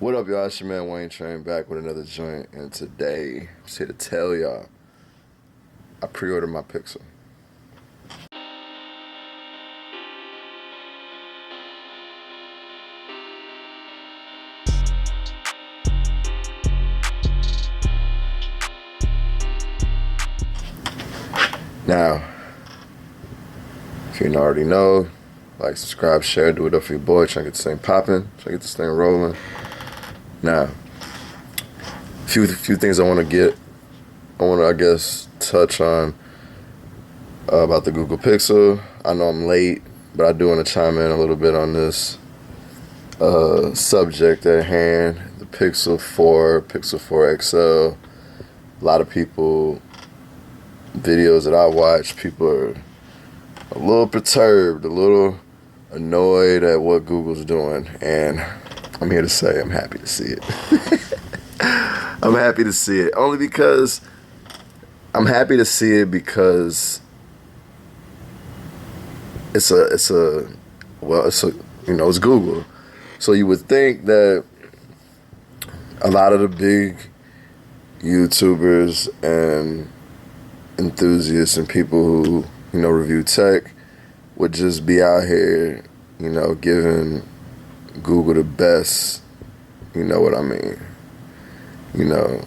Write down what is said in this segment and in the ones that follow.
What up, y'all? It's your man Wayne Train back with another joint, and today I'm just here to tell y'all I pre-ordered my Pixel. Now, if you didn't already know, like, subscribe, share, do it up for your boy, trying to get this thing popping, trying to get this thing rolling. Now, a few things I want to, I guess, touch on about the Google Pixel. I know I'm late, but I do want to chime in a little bit on this subject at hand, the Pixel 4, Pixel 4 XL. A lot of people, videos that I watch, people are a little perturbed, a little annoyed at what Google's doing, and I'm here to say I'm happy to see it. I'm happy to see it only because it's Google. So you would think that a lot of the big YouTubers and enthusiasts and people who, review tech would just be out here, giving Google the best, you know what I mean? No,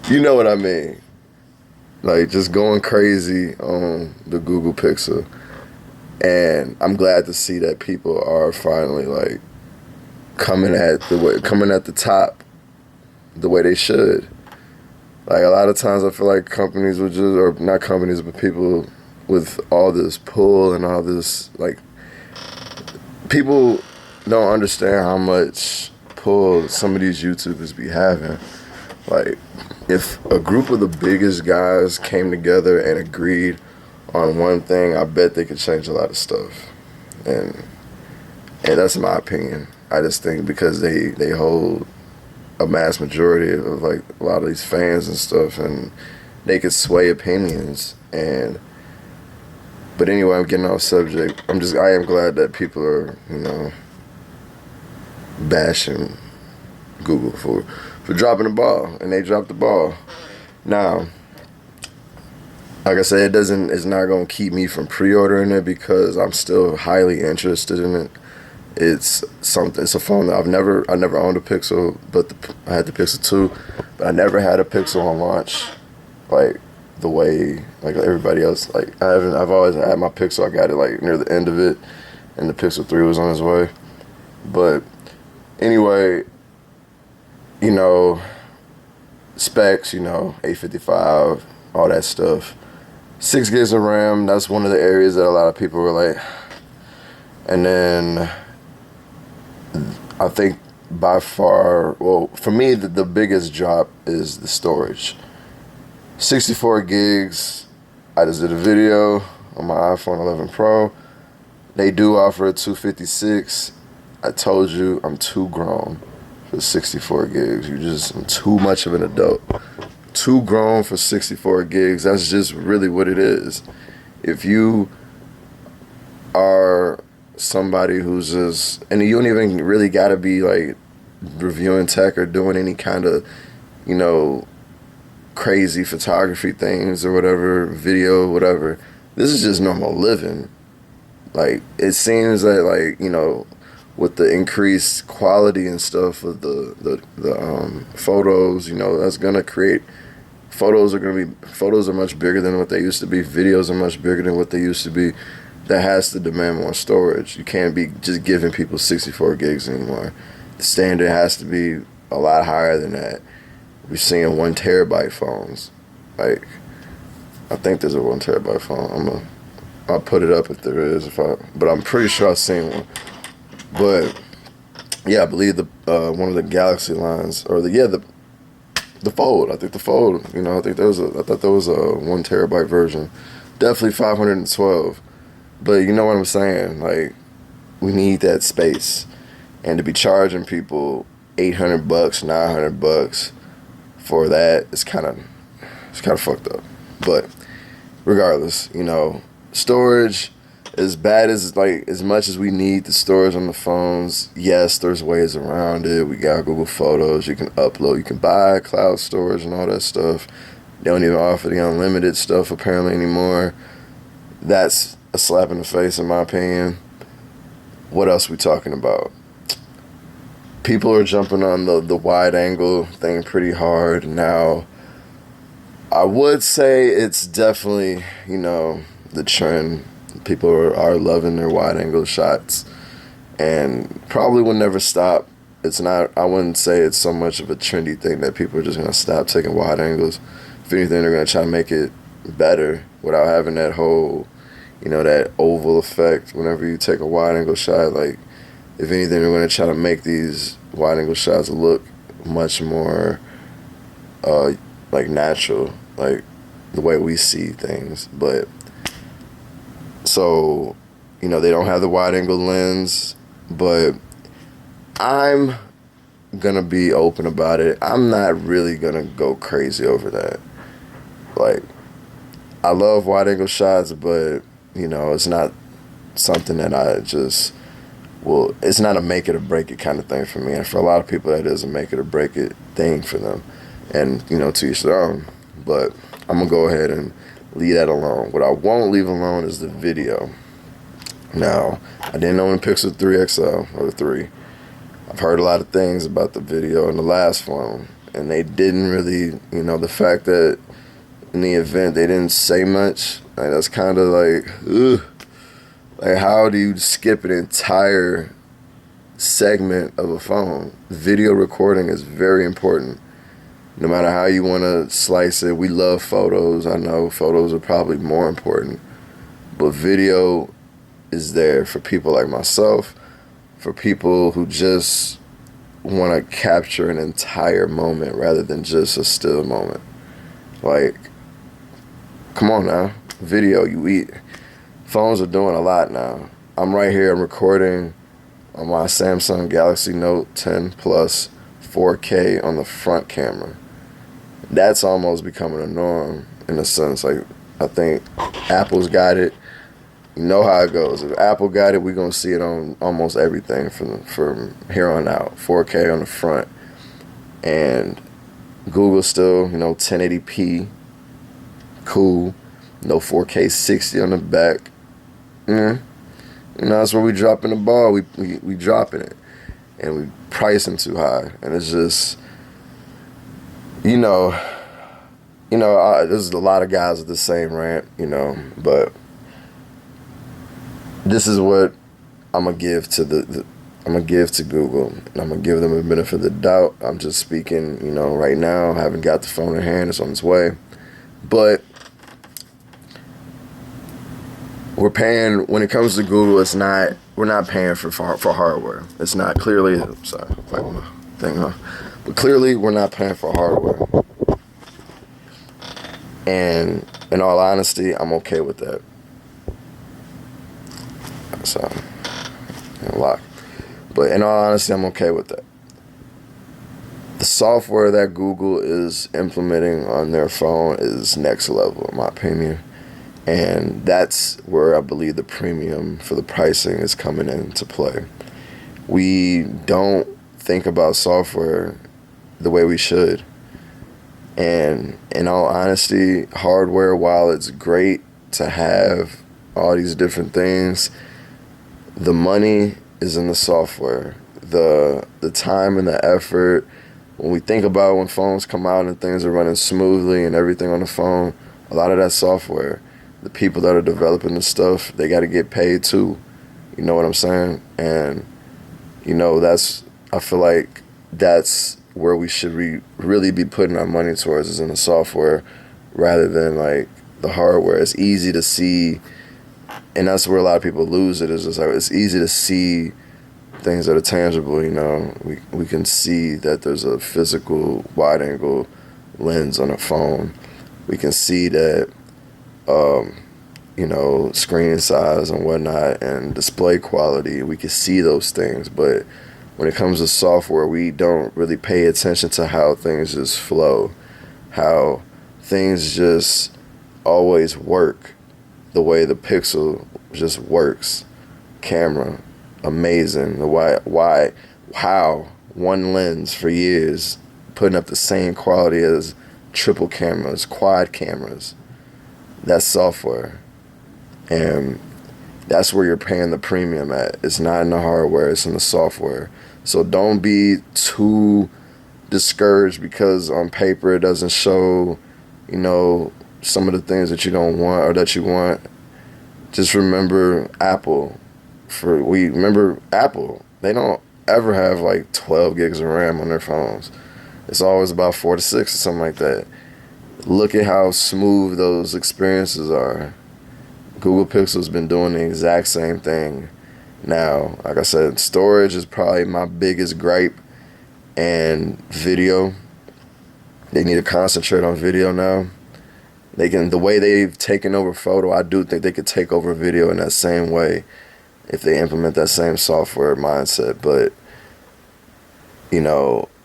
you know what I mean? Like, just going crazy on the Google Pixel. And I'm glad to see that people are finally, like, coming at the top the way they should. Like, a lot of times I feel like companies would just, or not companies, but people with all this pull and all this, like, people don't understand how much pull some of these YouTubers be having. Like, if a group of the biggest guys came together and agreed on one thing, I bet they could change a lot of stuff. And that's my opinion. I just think because they hold a mass majority of, like, a lot of these fans and stuff, and they could sway opinions. But anyway, I'm getting off subject. I am glad that people are, bashing Google for dropping the ball, and they dropped the ball. Now, like I said, it's not gonna keep me from pre-ordering it because I'm still highly interested in it. It's a phone that I never owned a Pixel, but I had the Pixel 2, but I never had a Pixel on launch, like the way like everybody else. Like, I've always had my Pixel. I got it like near the end of it, and the Pixel 3 was on its way. But anyway, specs, 855, all that stuff. 6 gigs of RAM, that's one of the areas that a lot of people were like. And then I think by far, well, for me, the biggest drop is the storage. 64 gigs, I just did a video on my iPhone 11 Pro. They do offer a 256. I told you I'm too grown for 64 gigs. I'm too much of an adult. Too grown for 64 gigs. That's just really what it is. If you are somebody who's just, and you don't even really gotta be like reviewing tech or doing any kind of, crazy photography things or whatever, video, whatever. This is just normal living. Like, it seems that, like, with the increased quality and stuff of the photos, that's gonna create, photos are much bigger than what they used to be. Videos are much bigger than what they used to be. That has to demand more storage. You can't be just giving people 64 gigs anymore. The standard has to be a lot higher than that. We're seeing 1 terabyte phones. Like, I think there's a 1 terabyte phone. I'll put it up if there is, but I'm pretty sure I've seen one. But yeah, I believe the one of the Galaxy lines, or the Fold. I think the Fold. I thought there was a 1 terabyte version. Definitely 512. But you know what I'm saying? Like, we need that space, and to be charging people $800, $900 for that, it's kind of fucked up. But regardless, storage as bad as like as much as we need the storage on the phones, yes, there's ways around it. We got Google Photos. You can upload. You can buy cloud storage and all that stuff. They don't even offer the unlimited stuff apparently anymore. That's a slap in the face, in my opinion. What else we talking about? People are jumping on the wide angle thing pretty hard now. I would say it's definitely, the trend. People are loving their wide angle shots and probably will never stop. It's not, I wouldn't say it's so much of a trendy thing that people are just going to stop taking wide angles. If anything, they're going to try to make it better without having that whole, that oval effect whenever you take a wide angle shot. Like, if anything, they're going to try to make these wide angle shots look much more like natural, like the way we see things. But so, they don't have the wide angle lens, but I'm gonna be open about it. I'm not really gonna go crazy over that. Like, I love wide angle shots, but it's not something that I just it's not a make it or break it kind of thing for me. And for a lot of people, that is a make it or break it thing for them. And, to each their own. But I'm going to go ahead and leave that alone. What I won't leave alone is the video. Now, I didn't own a Pixel 3 XL or the 3. I've heard a lot of things about the video in the last phone. And they didn't really, the fact that in the event they didn't say much, like, that's kind of like, ugh. Like, how do you skip an entire segment of a phone? Video recording is very important. No matter how you want to slice it, we love photos. I know photos are probably more important. But video is there for people like myself, for people who just want to capture an entire moment rather than just a still moment. Like, come on now. Video, you eat. Phones are doing a lot now. I'm right here, I'm recording on my Samsung Galaxy Note 10 Plus 4K on the front camera. That's almost becoming a norm in a sense. Like, I think Apple's got it. You know how it goes. If Apple got it, we're going to see it on almost everything from here on out. 4K on the front. And Google still, 1080p. Cool. No 4K 60 on the back. That's where we dropping the ball. We dropping it, and we pricing too high, and it's just, there's a lot of guys with the same rant, but this is what I'm gonna give to I'm gonna give to Google, and I'm gonna give them a benefit of the doubt. I'm just speaking, right now. I haven't got the phone in hand; it's on its way, but. We're paying, when it comes to Google, we're not paying for hardware. It's not clearly, sorry, my thing off. But clearly we're not paying for hardware. And in all honesty, I'm okay with that. So, lock. But in all honesty, I'm okay with that. The software that Google is implementing on their phone is next level, in my opinion. And that's where I believe the premium for the pricing is coming into play. We don't think about software the way we should. And in all honesty, hardware, while it's great to have all these different things, the money is in the software. The time and the effort. When we think about when phones come out and things are running smoothly and everything on the phone, a lot of that software. The people that are developing the stuff, they got to get paid too. You know what I'm saying? And, I feel like that's where we should really be putting our money towards, is in the software rather than like the hardware. It's easy to see, and that's where a lot of people lose it, is just like, it's easy to see things that are tangible, We can see that there's a physical wide angle lens on a phone. We can see that screen size and whatnot and display quality. We can see those things, but when it comes to software, we don't really pay attention to how things just flow, how things just always work the way the Pixel just works. Camera, amazing. How one lens for years, putting up the same quality as triple cameras, quad cameras. That's software. And that's where you're paying the premium at. It's not in the hardware, it's in the software. So don't be too discouraged because on paper it doesn't show, some of the things that you don't want or that you want. Just remember Apple. Remember Apple. They don't ever have like 12 gigs of RAM on their phones. It's always about 4 to 6 or something like that. Look at how smooth those experiences are. Google Pixel's been doing the exact same thing. Now, like I said, storage is probably my biggest gripe, and video. They need to concentrate on video now. The way they've taken over photo, I do think they could take over video in that same way if they implement that same software mindset. But,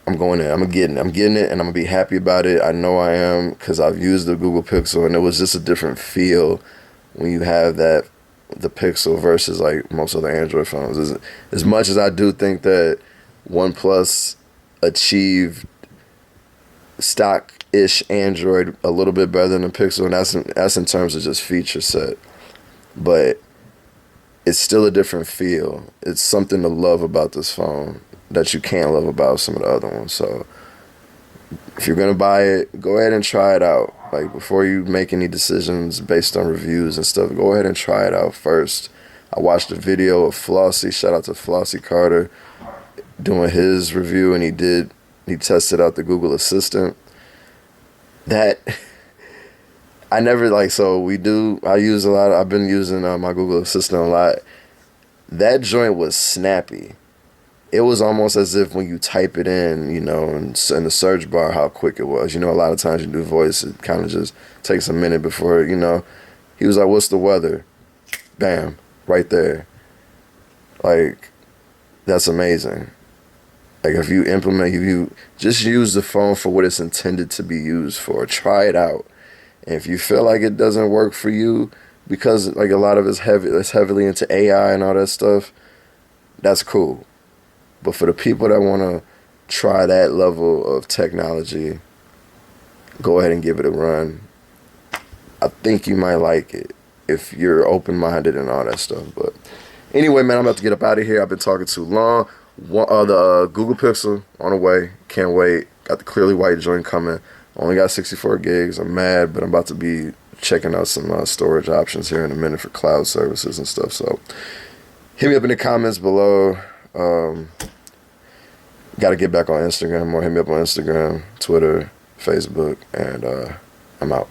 I'm going in. I'm getting it, and I'm gonna be happy about it. I know I am, because I've used the Google Pixel, and it was just a different feel when you have the Pixel versus like most other Android phones. As much as I do think that OnePlus achieved stock-ish Android a little bit better than the Pixel, and that's in terms of just feature set. But it's still a different feel. It's something to love about this phone that you can't love about some of the other ones. So if you're gonna buy it, go ahead and try it out. Like, before you make any decisions based on reviews and stuff, go ahead and try it out first. I watched a video of Flossie, shout out to Flossie Carter, doing his review, and he tested out the Google Assistant. That I never I use a lot. I've been using my Google Assistant a lot. That joint was snappy. It was almost as if when you type it in, in the search bar, how quick it was. A lot of times you do voice, it kind of just takes a minute before, He was like, "What's the weather?" Bam, right there. Like, that's amazing. Like, if you just use the phone for what it's intended to be used for, try it out. And if you feel like it doesn't work for you, because like a lot of it's heavily into AI and all that stuff, that's cool. But for the people that want to try that level of technology, go ahead and give it a run. I think you might like it if you're open-minded and all that stuff. But anyway, man, I'm about to get up out of here. I've been talking too long. The Google Pixel on the way. Can't wait. Got the clearly white joint coming. Only got 64 gigs. I'm mad, but I'm about to be checking out some storage options here in a minute for cloud services and stuff. So hit me up in the comments below. Got to get back on Instagram, or hit me up on Instagram, Twitter, Facebook, and I'm out.